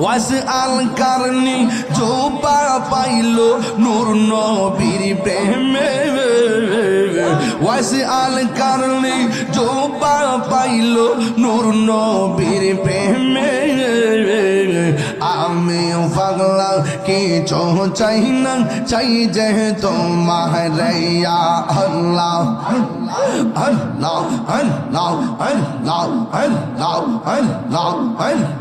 ওয়াস আল কারনি জোবা পাইলো নূর নবীর প্রেমে ওয়াস আল কারনি জোবা পাইলো নূর নবীর প্রেমে আমি পাগলা কিছু চাই না চাই যে তোমার ইয়া আল্লাহ আল্লাহ আল্লাহ আল্লাহ আল্লাহ আল্লাহ আল্লাহ আল্লাহ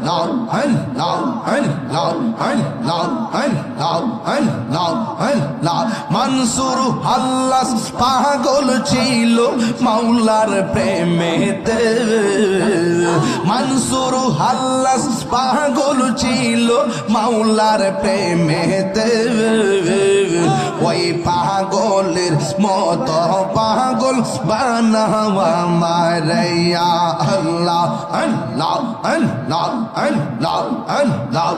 আল্লাহ আল্লাহ আল্লাহ আল্লাহ আল্লাহ মনসুর আল্লাহ পাগল ছিল মাওলার প্রেমেতে মনসুর আল্লাহ পাগল ছিল মাওলার প্রেমেতে ওই পাগলের মতো পাগল বানাওয়া মারিয়া আল্লাহ আল্লাহ আল্লাহ আল্লাহ আল্লাহ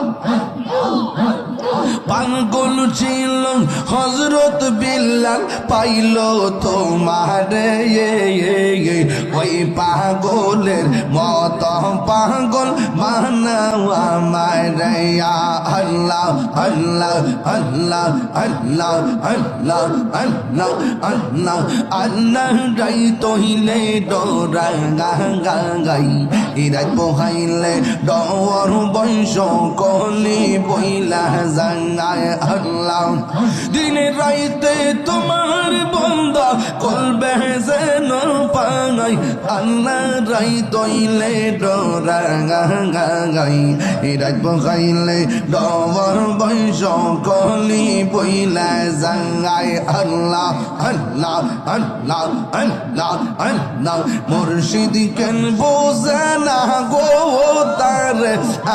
পাগল ছিল হযরত বিল্লাল পাইল তোমারে ওই পাগলের মতো পাগল বানাওয়া মারিয়া আল্লাহ আল্লাহ আল্লাহ আল্লাহ আল্লাহ আল্লাহ আল্লাহ আল্লাহ গাই তহিলে ডরা গাই ইরাত বহাইলে ডর বংশ কলি বইলা জাঙ্গায় আল্লাহ দিনে রাইতে তোমার বন্দা কলবে যেন পাঙাই আল্লাহ রাই তইলে ডরা গাই ইরাত বহাইলে ডর বংশ কলি বইলা জাঙ্গায় আল্লাহ আল্লাহ আল্লাহ আল্লাহ আল্লাহ মুর্শিদ কেন বোঝে না গো তার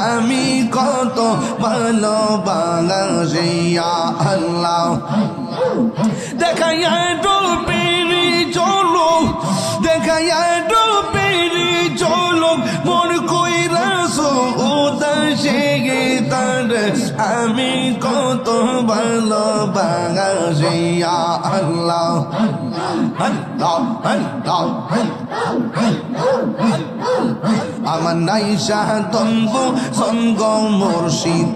আমি কত ভালোবাসি ইয়া আল্লাহ দেখাইয়া ডোবেরি চলো দেখাইয়া ডোবেরি চলো মোর কইরাছো উদাসে তার আমি কত ভালোবাসি ইয়া আল্লাহ আল্লাহ আল্লাহ আমার নাইশা তনবু সঙ্গ মুর্শিদ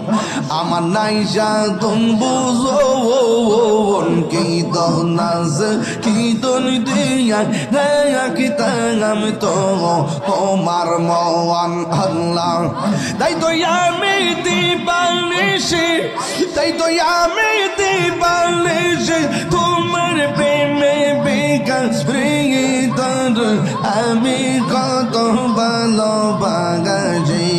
আমার নাইশা তনবু জোন কি দনাজ কি দন দিয়া নয়া কি তাঙ্গাম তো তোমার মওয়ান আল্লাহ তাই তো আমি দিবানিশি তাই তো আমি দিবানিশি তোমার প্রেমে বিকাশ আমি কত ভালোবাসি